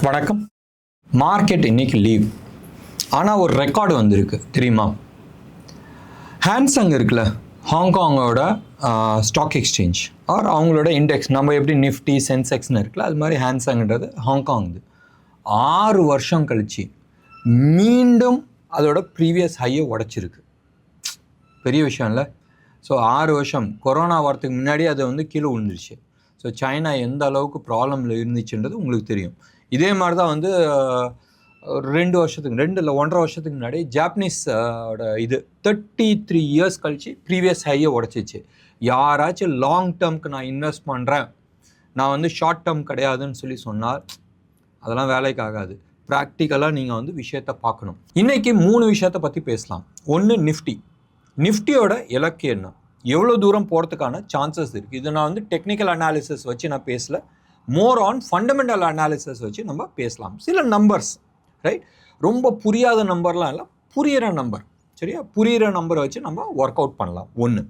வணக்கம். மார்க்கெட் இன்னைக்கு லீவ், ஆனால் ஒரு ரெக்கார்டு வந்திருக்கு தெரியுமா? ஹான்சங் இருக்குல்ல, ஹாங்காங்கோட ஸ்டாக் எக்ஸ்சேஞ்ச் ஆர் அவங்களோட இண்டெக்ஸ், நம்ம எப்படி நிஃப்டி சென்செக்ஸ்னு இருக்குல்ல, அது மாதிரி ஹான்சங்கிறது ஹாங்காங். 6 வருஷம் கழிச்சு மீண்டும் அதோட ப்ரீவியஸ் ஹையை உடைச்சிருக்கு. பெரிய விஷயம் இல்லை? ஸோ 6 வருஷம் கொரோனா வரத்துக்கு முன்னாடி அது கீழே விழுந்துருச்சு. ஸோ சைனா எந்த அளவுக்கு ப்ராப்ளமில் இருந்துச்சுன்றது உங்களுக்கு தெரியும். இதே மாதிரி தான் 2 வருஷத்துக்கு 2 இல்லை 1.5 வருஷத்துக்கு முன்னாடி ஜாப்பனீஸோட 33 இயர்ஸ் கழிச்சு ப்ரீவியஸ் ஹையை உடச்சிச்சு. யாராச்சும் லாங் டேர்முக்கு நான் இன்வெஸ்ட் பண்ணுறேன், நான் ஷார்ட் டேர்ம் கிடையாதுன்னு சொன்னால் அதெல்லாம் வேலைக்கு ஆகாது. ப்ராக்டிக்கலாக நீங்கள் விஷயத்தை பார்க்கணும். இன்றைக்கி 3 விஷயத்தை பற்றி பேசலாம். ஒன்று நிஃப்டியோட இலக்கு என்ன, எவ்வளோ தூரம் போகிறதுக்கான சான்சஸ் இருக்குது. இது நான் டெக்னிக்கல் அனாலிசிஸ் வச்சு நான் பேசல, மோர் ஆன் ஃபண்டமெண்டல் அனாலிசிஸ் வச்சு நம்ம பேசலாம். சில நம்பர்ஸ், ரைட், ரொம்ப புரியாத நம்பர்லாம் இல்லை, புரிகிற நம்பர், சரியா, புரிகிற நம்பரை வச்சு நம்ம ஒர்க் அவுட் பண்ணலாம். ஒன்று.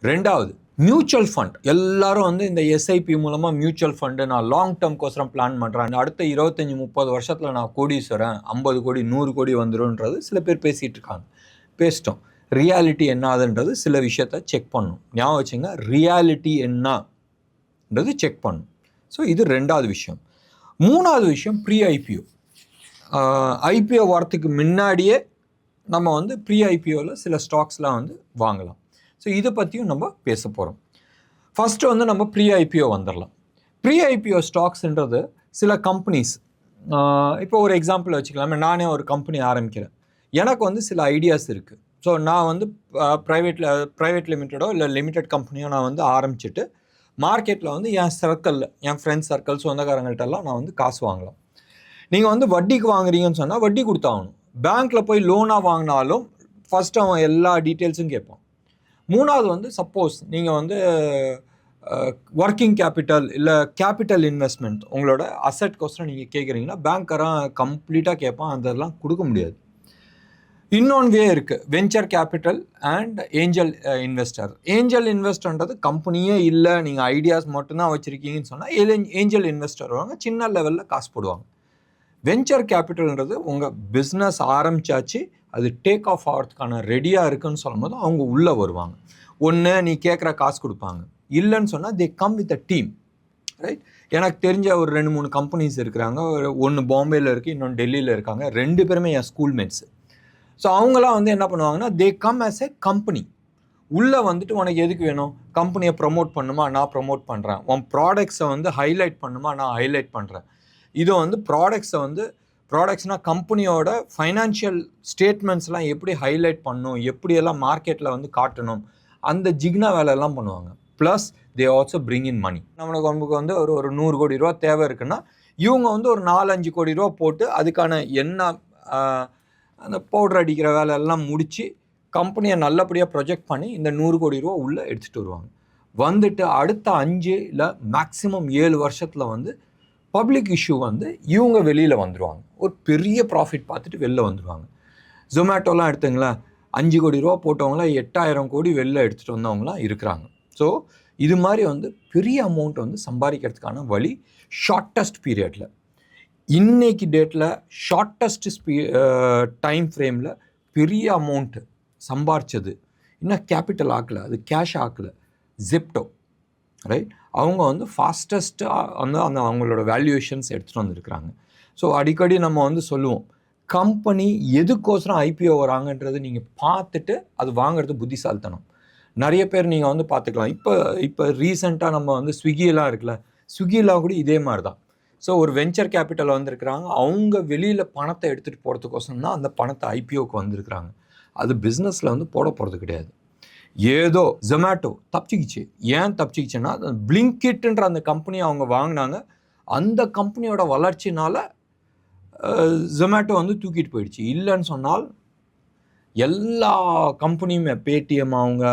ரெண்டாவது, மியூச்சுவல் ஃபண்ட். எல்லாரும் இந்த எஸ்ஐபி மூலமாக மியூச்சுவல் ஃபண்டு நான் லாங் டேர்ம்கோசரம் பிளான் பண்ணுறேன், அடுத்த 25-30 வருஷத்தில் நான் கோடீஸ்வரன், 50 கோடி 100 கோடி வந்துடும்ன்றது சில பேர் பேசிகிட்டு இருக்காங்க. பேசிட்டோம். ரியாலிட்டி என்னதுன்றது சில விஷயத்தை செக் பண்ணணும். ஞாபகம் வச்சுங்க, ரியாலிட்டி என்னன்றது செக் பண்ணணும். ஸோ இது 2வது விஷயம். 3வது விஷயம், ப்ரீ ஐபிஓ. ஐபிஓ வரத்துக்கு முன்னாடியே நம்ம ப்ரீ ஐபிஓவில் சில ஸ்டாக்ஸ்லாம் வாங்கலாம். ஸோ இதை பற்றியும் நம்ம பேச போகிறோம். ஃபஸ்ட்டு நம்ம ப்ரீ ஐபிஓ வந்துடலாம். ப்ரீ ஐபிஓ ஸ்டாக்ஸ்ன்றது சில கம்பெனிஸ். இப்போ ஒரு எக்ஸாம்பிள் வச்சுக்கலாமே, நானே ஒரு கம்பெனி ஆரம்பிக்கிறேன், எனக்கு சில ஐடியாஸ் இருக்குது. ஸோ நான் ப்ரைவேட் லிமிட்டடோ இல்லை லிமிடெட் கம்பெனியோ நான் ஆரம்பிச்சுட்டு மார்க்கெட்டில் என் சர்க்கிளில், என் ஃப்ரெண்ட்ஸ் சர்க்கிள், சொந்தக்காரங்கள்ட்டெல்லாம் நான் காசு வாங்கலாம். நீங்கள் வட்டிக்கு வாங்குறீங்கன்னு சொன்னால் வட்டி கொடுத்தாகணும். பேங்க்கில் போய் லோனாக வாங்கினாலும் ஃபஸ்ட்டு அவன் எல்லா டீட்டெயில்ஸும் கேட்பான். 3வது சப்போஸ் நீங்கள் ஒர்க்கிங் கேபிட்டல் இல்லை கேபிட்டல் இன்வெஸ்ட்மெண்ட், உங்களோட அசெட்கோசரம் நீங்கள் கேட்குறீங்கன்னா பேங்க்கரான் கம்ப்ளீட்டாக கேட்பான், அதெல்லாம் கொடுக்க முடியாது. இன்னொன்று வே இருக்குது, venture capital and angel investor. Angel இன்வெஸ்டர்ன்றது கம்பெனியே இல்லை, நீங்கள் ஐடியாஸ் மட்டும்தான் வச்சுருக்கீங்கன்னு சொன்னால் ஏஞ்சல் இன்வெஸ்டர் வருவாங்க, சின்ன லெவலில் காசு போடுவாங்க. வெஞ்சர் கேபிட்டல்ன்றது உங்கள் பிஸ்னஸ் ஆரம்பித்தாச்சு, அது டேக் ஆஃப் ஆகிறதுக்கான ரெடியாக இருக்குன்னு சொல்லும் போது அவங்க உள்ளே வருவாங்க. ஒன்று நீ கேட்குற காசு கொடுப்பாங்க, இல்லைன்னு சொன்னால் they come with a team, right. எனக்கு தெரிஞ்ச ஒரு 2-3 கம்பெனிஸ் இருக்கிறாங்க. ஒன்று பாம்பேயில் இருக்குது, இன்னொன்று டெல்லியில் இருக்காங்க. 2 பேருமே என் ஸ்கூல்மேட்ஸு. ஸோ அவங்களாம் என்ன பண்ணுவாங்கன்னா, they come as a company. உள்ளே உனக்கு எதுக்கு வேணும், கம்பெனியை ப்ரமோட் பண்ணுமா, நான் ப்ரமோட் பண்ணுறேன். உன் ப்ராடக்ட்ஸை ஹைலைட் பண்ணுமா, நான் ஹைலைட் பண்ணுறேன். இதை ப்ராடக்ட்ஸ்னால் கம்பெனியோட ஃபைனான்ஷியல் ஸ்டேட்மெண்ட்ஸ்லாம் எப்படி ஹைலைட் பண்ணணும், எப்படியெல்லாம் மார்க்கெட்டில் காட்டணும், அந்த ஜிக்னா வேலையெல்லாம் பண்ணுவாங்க. Plus they also bring in money. நமக்கு ஒரு 100 கோடி ரூபா தேவை இருக்குன்னா இவங்க ஒரு 4-5 கோடி ரூபா போட்டு அதுக்கான என்ன அந்த பவுடர் அடிக்கிற வேலையெல்லாம் முடித்து கம்பெனியை நல்லபடியாக ப்ரொஜெக்ட் பண்ணி இந்த 100 கோடி ரூபா உள்ளே எடுத்துகிட்டு வருவாங்க. வந்துட்டு அடுத்த 5 இல்லை மேக்ஸிமம் 7 வருஷத்தில் பப்ளிக் இஷ்யூ இவங்க வெளியில் வந்துடுவாங்க. ஒரு பெரிய ப்ராஃபிட் பார்த்துட்டு வெளில வந்துடுவாங்க. ஜொமேட்டோலாம் எடுத்துங்களேன், 5 கோடி ரூபா போட்டவங்களாம் 8000 கோடி வெளில எடுத்துகிட்டு வந்தவங்களாம் இருக்கிறாங்க. ஸோ இது மாதிரி பெரிய அமௌண்ட் சம்பாதிக்கிறதுக்கான வழி ஷார்ட்டஸ்ட் பீரியடில், இன்னைக்கு டேட்டில் ஷார்ட்டஸ்ட் டைம் ஃப்ரேமில் பெரிய அமௌண்ட்டு சம்பாரிச்சது இன்னும் கேபிட்டல் ஆக்கலை, அது கேஷ் ஆக்கலை, ஜிப்டோ, ரைட். அவங்க ஃபாஸ்டஸ்ட்டாக அந்த அவங்களோட வேல்யூவேஷன்ஸ் எடுத்துகிட்டு வந்துருக்குறாங்க. ஸோ அடிக்கடி நம்ம சொல்லுவோம், கம்பெனி எதுக்கோசரம் ஐபிஓ வராங்கன்றது நீங்கள் பார்த்துட்டு அது வாங்குறது புத்திசாலித்தனம். நிறைய பேர் நீங்கள் பார்த்துக்கலாம். இப்போ ரீசெண்டாக நம்ம ஸ்விக்கியெல்லாம் இருக்குல்ல, ஸ்விக்கியெல்லாம் கூட இதே மாதிரி தான். ஸோ ஒரு வெஞ்சர் கேபிட்டல் வந்திருக்கிறாங்க, அவங்க வெளியில் பணத்தை எடுத்துகிட்டு போகிறதுக்கோசரம் தான் அந்த பணத்தை ஐபிஓக்கு வந்திருக்கிறாங்க. அது பிஸ்னஸில் போட போகிறது கிடையாது. ஏதோ ஜொமேட்டோ தப்பிச்சிக்கிச்சு. ஏன் தப்பிச்சிக்கிச்சுன்னா, பிளிங்கிட்ன்ற அந்த கம்பெனி அவங்க வாங்கினாங்க, அந்த கம்பெனியோட வளர்ச்சினால் ஜொமேட்டோ தூக்கிட்டு போயிடுச்சு. இல்லைன்னு சொன்னால் எல்லா கம்பெனியுமே, பேடிஎம், அவங்க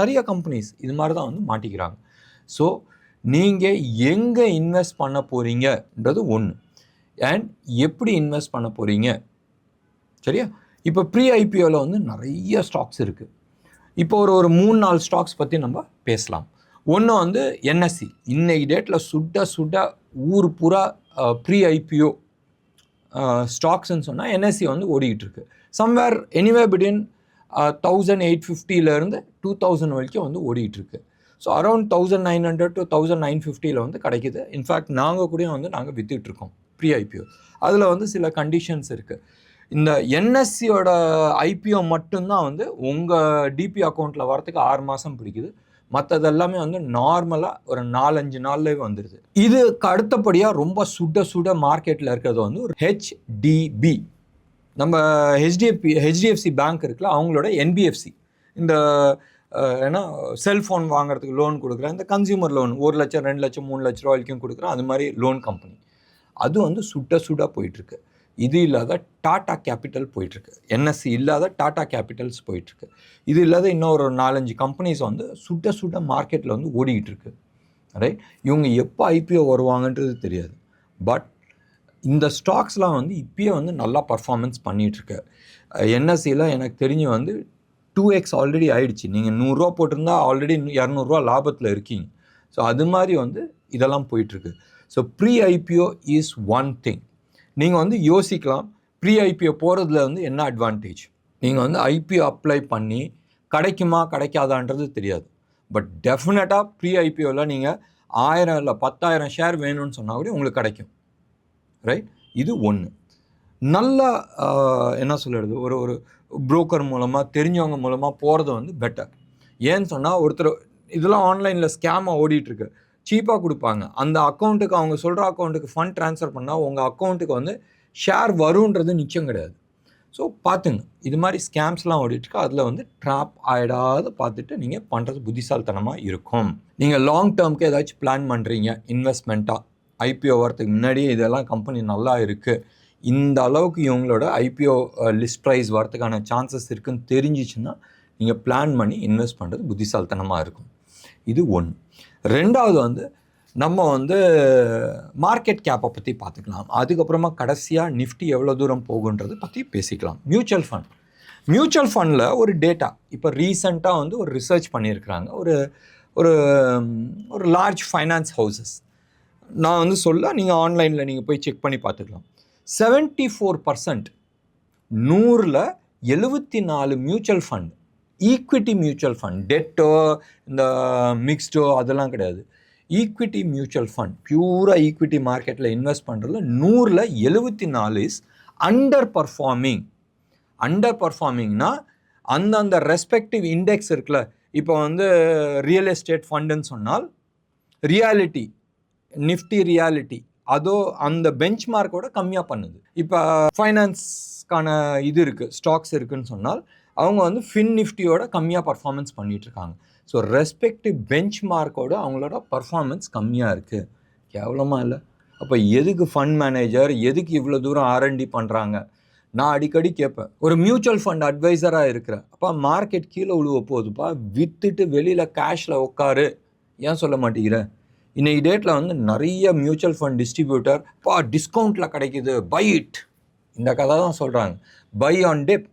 நிறைய கம்பெனிஸ் இது மாதிரி தான் மாட்டிக்கிறாங்க. ஸோ நீங்கள் எங்கே இன்வெஸ்ட் பண்ண போகிறீங்கன்றது ஒன்று, அண்ட் எப்படி இன்வெஸ்ட் பண்ண போகிறீங்க, சரியா? இப்போ ப்ரீ ஐபிஓவில் நிறைய ஸ்டாக்ஸ் இருக்குது. இப்போ ஒரு 3-4 ஸ்டாக்ஸ் பற்றி நம்ம பேசலாம். ஒன்று என்எஸ்சி, இன்னைக்கு டேட்டில் சுட ஊர் பூரா ப்ரீ ஐபிஓ ஸ்டாக்ஸ்ன்னு சொன்னால் என்எஸ்சி வந்து ஓடிக்கிட்டு இருக்கு. சம்வேர் எனிவே பிட்வீன் 1850 2000 வரைக்கும் வந்து ஓடிக்கிட்டு இருக்கு. ஸோ அரௌண்ட் 1900 to 1950 வந்து கிடைக்குது. இன்ஃபேக்ட் நாங்கள் கூட வந்து நாங்கள் வித்துட்டு இருக்கோம் ப்ரீ ஐபிஓ. அதில் வந்து சில கண்டிஷன்ஸ் இருக்குது. இந்த என்எஸ்சியோட ஐபிஓ மட்டும்தான் வந்து உங்கள் டிபி அக்கௌண்ட்டில் வரத்துக்கு 6 மாதம் பிடிக்குது. மற்றது எல்லாமே வந்து நார்மலாக ஒரு 4-5 நாள்லேயே வந்துடுது. இதுக்கு அடுத்தபடியாக ரொம்ப சுட மார்க்கெட்டில் இருக்கிறது வந்து ஒரு ஹெச்டிபி. நம்ம ஹெச்டிஎஃப்சி பேங்க் இருக்குல்ல, அவங்களோட என்பிஎஃப்சி. இந்த ஏன்னா செல்ஃபோன் வாங்குறதுக்கு லோன் கொடுக்குறேன், இந்த கன்சியூமர் லோன் 1 லட்சம் 2 லட்சம் 3 லட்ச ரூபா வரைக்கும் கொடுக்குறேன், அது மாதிரி லோன் கம்பெனி. அது வந்து சுட போயிட்டுருக்கு. இது இல்லாத டாடா கேபிட்டல் போயிட்டுருக்கு. என்எஸ்சி இல்லாத டாடா கேபிட்டல்ஸ் போயிட்டுருக்கு. இது இல்லாத இன்னொரு 4-5 கம்பெனிஸ் வந்து சுட மார்க்கெட்டில் வந்து ஓடிக்கிட்டு இருக்கு. ரைட், இவங்க எப்போ ஐபிஓ வருவாங்கன்றது தெரியாது. பட் இந்த ஸ்டாக்ஸ்லாம் வந்து இப்பயே வந்து நல்லா பர்ஃபார்மன்ஸ் பண்ணிகிட்ருக்கு. என்எஸ்சியில் எனக்கு தெரிஞ்சு வந்து 2x ஆல்ரெடி ஆயிடுச்சு. நீங்கள் 100 ரூபா போட்டிருந்தா ஆல்ரெடி 200 ரூபா லாபத்தில் இருக்கீங்க. ஸோ அது மாதிரி வந்து இதெல்லாம் போயிட்டுருக்கு. So pre IPO is one thing. நீங்கள் வந்து யோசிக்கலாம், ப்ரீ ஐபிஓ போகிறதுல வந்து என்ன அட்வான்டேஜ். நீங்கள் வந்து ஐபிஓ அப்ளை பண்ணி கிடைக்குமா கிடைக்காதான்றது தெரியாது. பட் டெஃபினட்டாக ப்ரீ ஐபிஓவில் நீங்கள் 1000 இல்லை 10,000 ஷேர் வேணும்னு சொன்னால் கூட உங்களுக்கு கிடைக்கும். ரைட், இது ஒன்று. நல்லா என்ன சொல்கிறது, ஒரு புரோக்கர் மூலமாக தெரிஞ்சவங்க மூலமாக போகிறது வந்து பெட்டர். ஏன்னு சொன்னால் ஒருத்தர் இதெல்லாம் ஆன்லைனில் ஸ்கேமாக ஓடிட்டுருக்கு. சீப்பாக கொடுப்பாங்க. அந்த அக்கௌண்ட்டுக்கு அவங்க சொல்கிற அக்கௌண்ட்டுக்கு ஃபண்ட் ட்ரான்ஸ்ஃபர் பண்ணால் உங்கள் அக்கௌண்ட்டுக்கு வந்து ஷேர் வருன்றது நிச்சயம் கிடையாது. ஸோ பார்த்துங்க, இது மாதிரி ஸ்கேம்ஸ்லாம் ஓடிட்டுருக்கு. அதில் வந்து ட்ராப் ஆகிடாத பார்த்துட்டு நீங்கள் பண்ணுறது புத்திசாலித்தனமாக இருக்கும். நீங்கள் லாங் டேர்முக்கு ஏதாச்சும் பிளான் பண்ணுறீங்க இன்வெஸ்ட்மெண்ட்டாக, ஐபிஓ வரதுக்கு முன்னாடியே இதெல்லாம் கம்பெனி நல்லா இருக்குது, இந்த அளவுக்கு இவங்களோட ஐபிஓ லிஸ்ட் ப்ரைஸ் வரதுக்கான சான்சஸ் இருக்குதுன்னு தெரிஞ்சிச்சுன்னா நீங்கள் பிளான் பண்ணி இன்வெஸ்ட் பண்ணுறது புத்திசாலித்தனமாக இருக்கும். இது ஒன்று. ரெண்டாவது வந்து நம்ம வந்து மார்க்கெட் கேப்பை பற்றி பார்த்துக்கலாம். அதுக்கப்புறமா கடைசியாக நிஃப்டி எவ்வளோ தூரம் போகுன்றது பற்றி பேசிக்கலாம். மியூச்சுவல் ஃபண்டில் ஒரு டேட்டா இப்போ ரீசெண்டாக வந்து ஒரு ரிசர்ச் பண்ணியிருக்கிறாங்க. ஒரு லார்ஜ் ஃபைனான்ஸ் ஹவுசஸ், நான் வந்து நீங்கள் ஆன்லைனில் நீங்கள் போய் செக் பண்ணி பார்த்துக்கலாம். 74% 100ல் 74 mutual fund, equity mutual fund, டெட்டோ இந்த மிக்ஸ்டோ அதெல்லாம் கிடையாது. ஈக்விட்டி மியூச்சுவல் ஃபண்ட், பியூராக ஈக்விட்டி மார்க்கெட்டில் இன்வெஸ்ட் பண்ணுறதுல 100ல் 74 இஸ் அண்டர் பர்ஃபார்மிங்னா அந்தந்த ரெஸ்பெக்டிவ் இண்டெக்ஸ் இருக்குல்ல. இப்போ வந்து ரியல் எஸ்டேட் ஃபண்டுன்னு சொன்னால் ரியாலிட்டி, நிஃப்டி ரியாலிட்டி அதோ அந்த பெஞ்ச் மார்க்கோட கம்மியாக பண்ணுது. இப்போ ஃபைனான்ஸ்க்கான இது இருக்குது, ஸ்டாக்ஸ் இருக்குதுன்னு சொன்னால் அவங்க வந்து ஃபின் நிஃப்டியோட கம்மியாக பர்ஃபார்மன்ஸ் பண்ணிகிட்ருக்காங்க. ஸோ ரெஸ்பெக்டிவ் பெஞ்ச் மார்க்கோட அவங்களோட பர்ஃபார்மன்ஸ் கம்மியாக இருக்குது. கேவலமாக இல்லை? அப்போ எதுக்கு ஃபண்ட் மேனேஜர், எதுக்கு இவ்வளோ தூரம் ஆர்என்டி பண்ணுறாங்க? நான் அடிக்கடி கேட்பேன், ஒரு மியூச்சுவல் ஃபண்ட் அட்வைசராக இருக்கிறேன், அப்போ மார்க்கெட் கீழே விழுவ போகுதுப்பா, விற்றுட்டு வெளியில் கேஷில் உட்காரு, ஏன் சொல்ல மாட்டேங்கிற? இன்னைக்கு டேட்டில் வந்து நிறைய மியூச்சுவல் ஃபண்ட் டிஸ்ட்ரிபியூட்டர் டிஸ்கவுண்ட்டில் கிடைக்குது, பை இட், இந்த கதை தான் சொல்கிறாங்க. Buy on dip.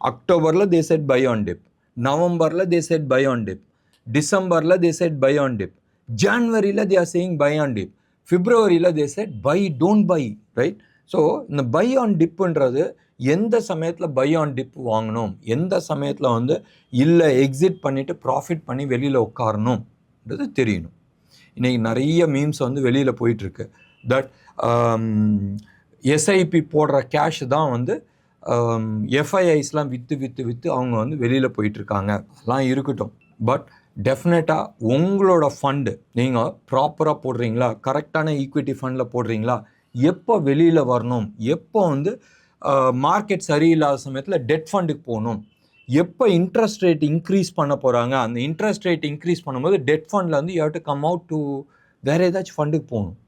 அக்டோபரில் they said buy on dip, நவம்பரில் they said buy on dip, டிசம்பரில் they said buy on dip, ஜான்வரியில் they are saying buy on dip, பிப்ரவரியில் they said buy don't buy. Right, so இந்த buy on டிப்புன்றது எந்த சமயத்தில் by on tip வாங்கணும், எந்த சமயத்தில் வந்து இல்லை எக்ஸிட் பண்ணிவிட்டு ப்ராஃபிட் பண்ணி வெளியில் உட்காரணுன்றது தெரியணும். இன்றைக்கி நிறைய மீம்ஸ் வந்து வெளியில் போயிட்டுருக்கு. தட் எஸ்ஐபி போடுற கேஷ் தான் வந்து எஃப்ஐஐஸ்லாம் விற்று அவங்க வந்து வெளியில் போயிட்டுருக்காங்க. அதெல்லாம் இருக்கட்டும். பட் டெஃபினட்டாக உங்களோட ஃபண்டு நீங்கள் ப்ராப்பராக போடுறீங்களா, கரெக்டான ஈக்விட்டி ஃபண்டில் போடுறீங்களா, எப்போ வெளியில் வரணும், எப்போ வந்து மார்க்கெட் சரியில்லாத சமயத்தில் டெட் ஃபண்டுக்கு போகணும், எப்போ இன்ட்ரெஸ்ட் ரேட் இன்க்ரீஸ் பண்ண போகிறாங்க, அந்த இன்ட்ரெஸ்ட் ரேட் இன்க்ரீஸ் பண்ணும்போது டெட் ஃபண்டில் வந்து you have to come out to வேறு ஏதாச்சும் ஃபண்டுக்கு போகணும்.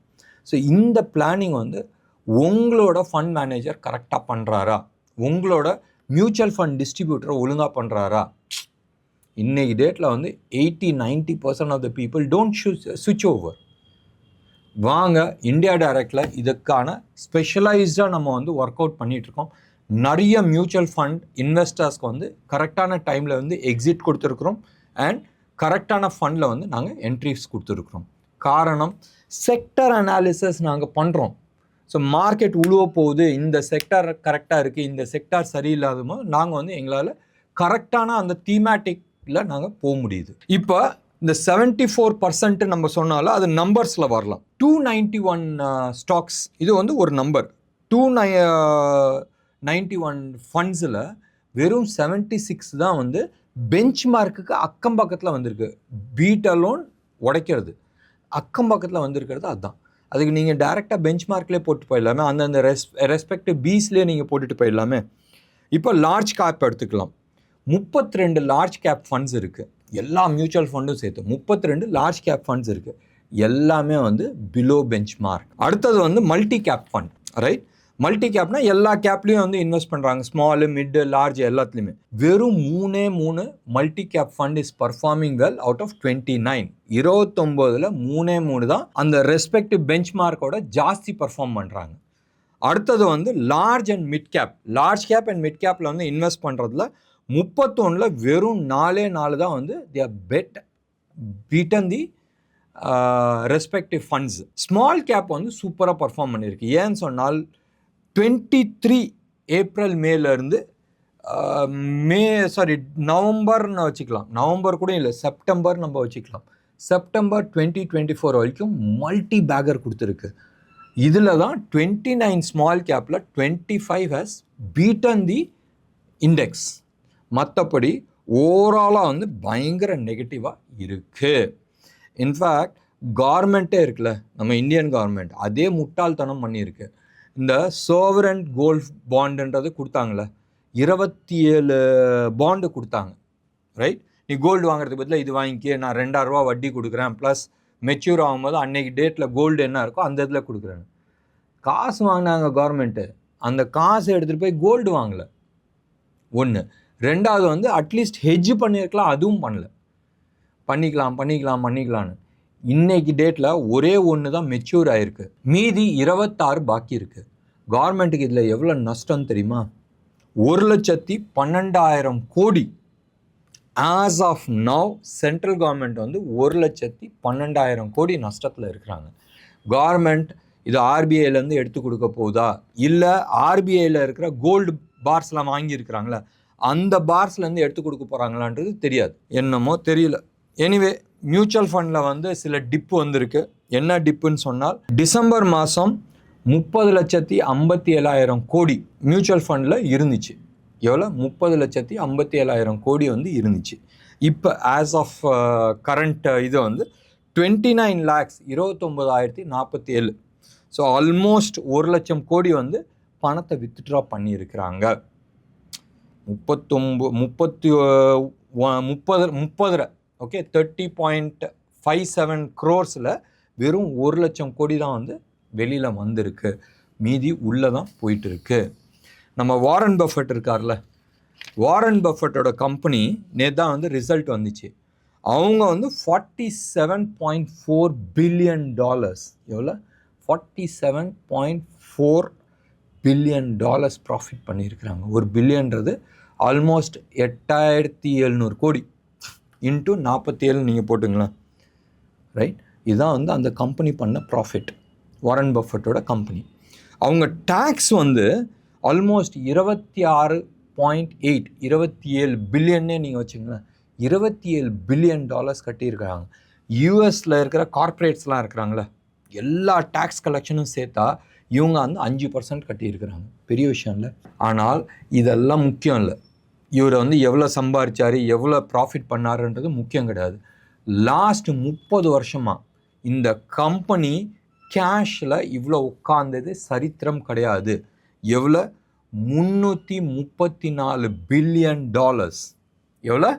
ஸோ இந்த பிளானிங் வந்து உங்களோட ஃபண்ட் மேனேஜர் கரெக்டாக பண்ணுறாரா, உங்களோட மியூச்சுவல் ஃபண்ட் டிஸ்ட்ரிபியூட்டரை ஒழுங்காக பண்ணுறாரா? இன்றைக்கி டேட்டில் வந்து 80-90% ஆஃப் த பீப்புள் டோன்ட் சுவிட்ச் ஓவர். வாங்க இந்தியா டைரக்டில் இதுக்கான ஸ்பெஷலைஸ்டாக நம்ம வந்து ஒர்க் அவுட் பண்ணிகிட்ருக்கோம். நிறைய மியூச்சுவல் ஃபண்ட் இன்வெஸ்டர்ஸ்க்கு வந்து கரெக்டான டைமில் வந்து எக்ஸிட் கொடுத்துருக்குறோம் அண்ட் கரெக்டான ஃபண்டில் வந்து நாங்கள் என்ட்ரிஸ் கொடுத்துருக்குறோம். காரணம் செக்டர் அனாலிசிஸ் நாங்கள் பண்ணுறோம். ஸோ மார்க்கெட் உழுவ போகுது, இந்த செக்டார் கரெக்டாக இருக்குது, இந்த செக்டார் சரியில்லாதமோ நாங்கள் வந்து எங்களால் கரெக்டான அந்த தீமேட்டிக்கில் நாங்கள் போக முடியுது. இப்போ இந்த 74% நம்ம சொன்னாலும் அது நம்பர்ஸில் வரலாம். 291 ஸ்டாக்ஸ் இது வந்து ஒரு நம்பர். 291 ஃபண்ட்ஸில் வெறும் 76 தான் வந்து பெஞ்ச் மார்க்குக்கு அக்கம் பக்கத்தில் வந்திருக்கு. பீட் அலோன் உடைக்கிறது அக்கம் பக்கத்தில் வந்திருக்கிறது அதுதான். அதுக்கு நீங்கள் டேரெக்டாக பெஞ்ச் மார்க்லேயே போட்டு போயிடலாமே, அந்தந்த ரெஸ்பெக்டிவ் பீஸ்லேயே நீங்கள் போட்டுட்டு போயிடலாமே. இப்போ லார்ஜ் கேப் எடுத்துக்கலாம். 32 லார்ஜ் கேப் ஃபண்ட்ஸ் இருக்குது, எல்லா மியூச்சுவல் ஃபண்டும் சேர்த்து 32 லார்ஜ் கேப் ஃபண்ட்ஸ் இருக்குது. எல்லாமே வந்து பிலோ பெஞ்ச் மார்க். அடுத்தது வந்து multi cap fund, right? Multi கேப்னா எல்லா கேப்லேயும் வந்து இன்வெஸ்ட் பண்ணுறாங்க, ஸ்மாலு, மிட்டு, லார்ஜ் எல்லாத்துலேயுமே. வெறும் 3 multi cap fund is performing well out of 29. 29ல் 3 தான் அந்த ரெஸ்பெக்டிவ் பெஞ்ச் மார்க்கோட ஜாஸ்தி பர்ஃபார்ம் பண்ணுறாங்க. அடுத்தது வந்து large and mid cap. Large cap and mid கேப்பில் வந்து இன்வெஸ்ட் பண்ணுறதுல 31ல் வெறும் 4 தான் வந்து they are beaten the respective funds. Small cap வந்து சூப்பராக பர்ஃபார்ம் பண்ணியிருக்கு. ஏன்னு சொன்னால் 23 ஏப்ரல் மேலேருந்து நவம்பர்னு வச்சுக்கலாம், நவம்பர் கூட இல்லை, செப்டம்பர் நம்ம வச்சுக்கலாம். செப்டம்பர் 2024 வரைக்கும் மல்டி பேக்கர் கொடுத்துருக்கு. இதில் தான் 29 ஸ்மால் கேப்பில் 25 ஹஸ் பீட்டன் தி இண்டெக்ஸ். மற்றபடி ஓவராலாக வந்து பயங்கர நெகட்டிவாக இருக்குது. இன்ஃபேக்ட் கவர்மெண்ட்டே இருக்குல்ல, நம்ம இந்தியன் கவர்மெண்ட் அதே முட்டாள்தனம் பண்ணியிருக்கு. இந்த சோவரன் கோல்ட் பாண்டுன்றது கொடுத்தாங்களே, 27 பாண்டு கொடுத்தாங்க, ரைட்? நீ கோல்டு வாங்குறதுக்கு பதிலாக இது வாங்கிக்க, நான் 2000 ரூபா வட்டி கொடுக்குறேன், ப்ளஸ் மெச்சூர் ஆகும்போது அன்னைக்கு டேட்டில் கோல்டு என்ன இருக்கோ அந்த இதில் கொடுக்குறேன்னு காசு வாங்கினாங்க கவர்மெண்ட்டு. அந்த காசை எடுத்துகிட்டு போய் கோல்டு வாங்கலை. ஒன்று. ரெண்டாவது வந்து அட்லீஸ்ட் ஹெட்ஜ் பண்ணியிருக்கலாம், அதுவும் பண்ணல. பண்ணிக்கலான்னு இன்னைக்கு டேட்டில் ஒரே ஒன்று தான் மெச்சூர் ஆகிருக்கு, மீதி 26 பாக்கி இருக்குது. கவர்மெண்ட்டுக்கு இதில் எவ்வளோ நஷ்டம் தெரியுமா? 1,12,000 crore. As of now central government வந்து 1,12,000 கோடி நஷ்டத்தில் இருக்கிறாங்க. கவர்மெண்ட் இது ஆர்பிஐலேருந்து எடுத்து கொடுக்க போகுதா, இல்லை ஆர்பிஐயில் இருக்கிற கோல்டு பார்ஸ்லாம் வாங்கியிருக்கிறாங்களே அந்த பார்ஸ்லேருந்து எடுத்து கொடுக்க போகிறாங்களான்றது தெரியாது, என்னமோ தெரியல. எனிவே மியூச்சுவல் ஃபண்டில் வந்து சில டிப்பு வந்திருக்கு. என்ன டிப்புன்னு சொன்னால், டிசம்பர் மாதம் 30,57,000 கோடி மியூச்சுவல் ஃபண்டில் இருந்துச்சு. எவ்வளோ? 30,57,000 கோடி வந்து இருந்துச்சு. இப்போ ஆஸ் ஆஃப் கரண்ட் இது வந்து 29 lakhs 29,047. ஸோ ஆல்மோஸ்ட் 1 லட்சம் கோடி வந்து பணத்தை வித்ட்ரா பண்ணியிருக்கிறாங்க. 30 ஓகே 30.57 crores வெறும் 1 லட்சம் கோடி தான் வந்து வெளியில் வந்திருக்கு, மீதி உள்ளே தான் போயிட்டு இருக்கு. நம்ம வாரன் பஃபெட் இருக்கார்ல, வாரன் பஃபெட்டோட கம்பெனி நேற்று தான் வந்து ரிசல்ட் வந்துச்சு. அவங்க வந்து $47.4 billion, எவ்வளோ? $47.4 billion ப்ராஃபிட் பண்ணியிருக்கிறாங்க. ஒரு பில்லியன்றது ஆல்மோஸ்ட் 8,700 கோடி இன்ட்டு 47 நீங்கள் போட்டுங்களேன், ரைட்? இதுதான் வந்து அந்த கம்பெனி பண்ண ப்ராஃபிட், வாரன் பஃபெட்டோட கம்பெனி. அவங்க டேக்ஸ் வந்து ஆல்மோஸ்ட் 26.8 27 பில்லியன்னே நீங்கள் வச்சுங்களேன், $27 billion கட்டியிருக்கிறாங்க. யூஎஸில் இருக்கிற கார்ப்பரேட்ஸ்லாம் இருக்கிறாங்களே, எல்லா டேக்ஸ் கலெக்ஷனும் சேர்த்தா இவங்க வந்து 5% கட்டியிருக்கிறாங்க. பெரிய விஷயம் இல்லை. ஆனால் இதெல்லாம் முக்கியம் இல்லை. இவர் வந்து எவ்வளோ சம்பாதிச்சார், எவ்வளோ ப்ராஃபிட் பண்ணாருன்றது முக்கியம் கிடையாது. லாஸ்ட் 30 வருஷமாக இந்த கம்பெனி கேஷில் இவ்வளோ உட்கார்ந்தது சரித்திரம் கிடையாது. எவ்வளோ? $334 பில்லியன். எவ்வளோ?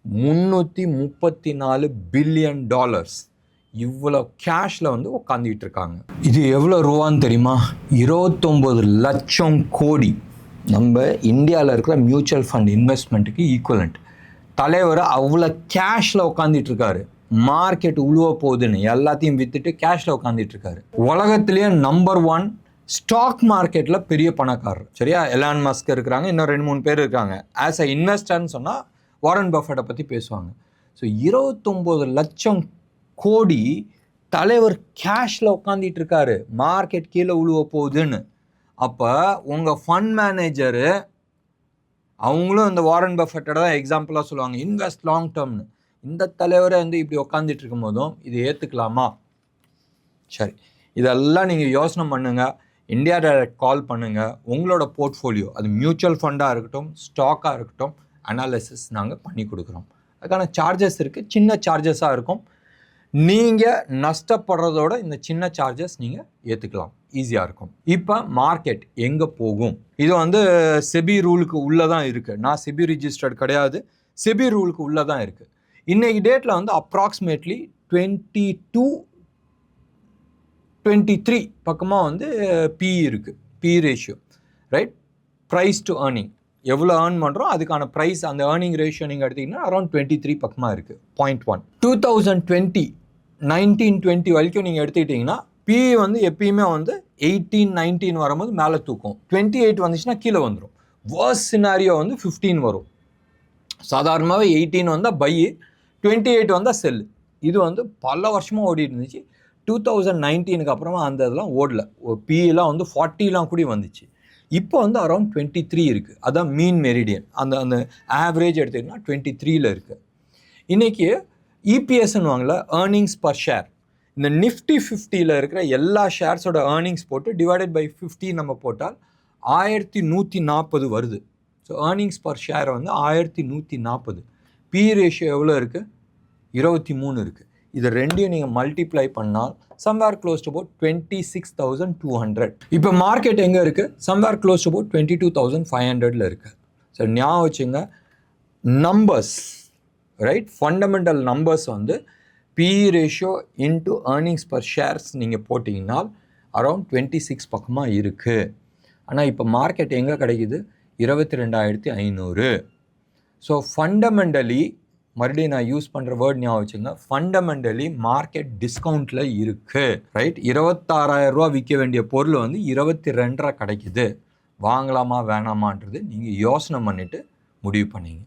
$334 பில்லியன். இவ்வளோ கேஷில் வந்து உட்காந்துக்கிட்டு இருக்காங்க. இது எவ்வளோ ரூபான்னு தெரியுமா? 29 லட்சம் கோடி. நம்ம இந்தியாவில் இருக்கிற மியூச்சுவல் ஃபண்ட் இன்வெஸ்ட்மெண்ட்டுக்கு ஈக்குவலண்ட். தலைவர் அவ்வளோ கேஷில் உட்காந்துட்டு இருக்காரு. மார்க்கெட் உழுவ போகுதுன்னு எல்லாத்தையும் விற்றுட்டு கேஷில் உட்காந்துட்டு இருக்காரு. உலகத்திலேயே நம்பர் 1 ஸ்டாக் மார்க்கெட்டில் பெரிய பணக்காரர், சரியா? எலான் மஸ்க் இருக்கிறாங்க, இன்னும் 2-3 பேர் இருக்காங்க. ஆஸ் அ இன்வெஸ்டர்னு சொன்னால் வாரன் பஃபெட்டை பற்றி பேசுவாங்க. ஸோ 29 லட்சம் கோடி தலைவர் கேஷில் உட்காந்துட்டு இருக்காரு, மார்க்கெட் கீழே உழுவ போகுதுன்னு. அப்போ உங்கள் ஃபண்ட் மேனேஜரு, அவங்களும் இந்த வாரன் பஃபெட்டோட தான் எக்ஸாம்பிளாக சொல்லுவாங்க, இன்வெஸ்ட் லாங் டேர்ம்னு. இந்த தலைவரை வந்து இப்படி உட்காந்துட்டு இருக்கும் போதும் இது ஏற்றுக்கலாமா? சரி, இதெல்லாம் நீங்கள் யோசனை பண்ணுங்கள். இந்தியா டைரக்ட் கால் பண்ணுங்கள். உங்களோட போர்ட்ஃபோலியோ, அது மியூச்சுவல் ஃபண்டாக இருக்கட்டும், ஸ்டாக்காக இருக்கட்டும், அனாலிசிஸ் நாங்கள் பண்ணி கொடுக்குறோம். அதுக்கான சார்ஜஸ் இருக்குது, சின்ன சார்ஜஸாக இருக்கும். நீங்கள் நஷ்டப்படுறதோட இந்த சின்ன சார்ஜஸ் நீங்கள் ஏற்றுக்கலாம், ஈஸியாக இருக்கும். இப்போ மார்க்கெட் எங்கே போகும்? இது வந்து செபி ரூலுக்கு உள்ளே தான் இருக்குது. நான் செபி ரிஜிஸ்டர்ட் கிடையாது, செபி ரூலுக்கு உள்ளே தான் இருக்குது. இன்றைக்கி டேட்டில் வந்து அப்ராக்சிமேட்லி 22-23 பக்கமாக வந்து பிஇ இருக்குது, PE ratio, right? Price to earning, எவ்வளோ ஏர்ன் பண்ணுறோம் அதுக்கான ப்ரைஸ், அந்த ஏர்னிங் ரேஷியோ நீங்கள் எடுத்திங்கன்னா அரௌண்ட் 23 பக்கமாக இருக்குது. 0.1 2020 19-20 வரைக்கும் நீங்கள் எடுத்துக்கிட்டிங்கன்னா பிஇ வந்து எப்பயுமே வந்து 18-19 வரும்போது மேலே தூக்கும், 28 வந்துச்சுன்னா கீழே வந்துடும். வர்ஸ்ட் சினாரியோ வந்து 15 வரும். சாதாரணமாகவே 18 வந்தால் பை, 28 வந்தால் செல். இது வந்து பல வருஷமாக ஓடிட்டு இருந்துச்சு. 2019 அப்புறமா அந்த இதெல்லாம் ஓடல. பிஇலாம் வந்து 40 கூட வந்துச்சு. இப்போ வந்து அரௌண்ட் 23 இருக்குது. அதான் மீன் மெரிடியன். அந்த ஆவரேஜ் எடுத்துக்கிட்டோம்னா 23 இருக்குது. இன்றைக்கி இபிஎஸ்ன்னுவாங்கள, ஏர்னிங்ஸ் பர் ஷேர். இந்த நிஃப்டி 50 இருக்கிற எல்லா ஷேர்ஸோட ஏர்னிங்ஸ் போட்டு டிவைடட் பை 50 நம்ம போட்டால் 1140 வருது. ஸோ ஏர்னிங்ஸ் பர் ஷேர் வந்து 1140. பி ரேஷியோ எவ்வளோ இருக்குது? 23 இருக்குது. இது ரெண்டையும் நீங்கள் மல்டிப்ளை பண்ணால் சம்வேர் க்ளோஸ் டு அபவுட் 26,200. இப்போ மார்க்கெட் எங்கே இருக்குது? சம்வேர் க்ளோஸ் டு அபவுட் 22,500 இருக்குது. ஸோ ஞாபகம் வச்சுங்க, நம்பர்ஸ், ரைட்? ஃபண்டமெண்டல் நம்பர்ஸ் வந்து BE ratio into earnings per shares நீங்கள் போட்டிங்கன்னா அரௌண்ட் 26 பக்கமாக இருக்குது. ஆனால் இப்போ மார்க்கெட் எங்கே கிடைக்குது? 22,500. ஸோ ஃபண்டமெண்டலி, மறுபடியும் நான் யூஸ் பண்ணுற வேர்ட் ஞாபகம் வச்சுங்க, ஃபண்டமெண்டலி மார்க்கெட் டிஸ்கவுண்ட்டில் இருக்குது, ரைட்? 26,000 ரூபா விற்க வேண்டிய பொருள் வந்து 22,500 கிடைக்குது. வாங்கலாமா வேணாமான்றது நீங்கள் யோசனை பண்ணிவிட்டு முடிவு பண்ணிங்க.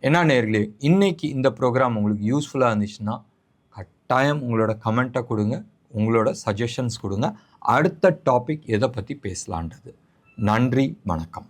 என்ன நேர்களே, இன்றைக்கி இந்த ப்ரோக்ராம் உங்களுக்கு யூஸ்ஃபுல்லாக இருந்துச்சுன்னா கட்டாயம் உங்களோட கமெண்ட்டை கொடுங்க, உங்களோட சஜஷன்ஸ் கொடுங்க. அடுத்த டாபிக் எதை பற்றி பேசலான்றது. நன்றி, வணக்கம்.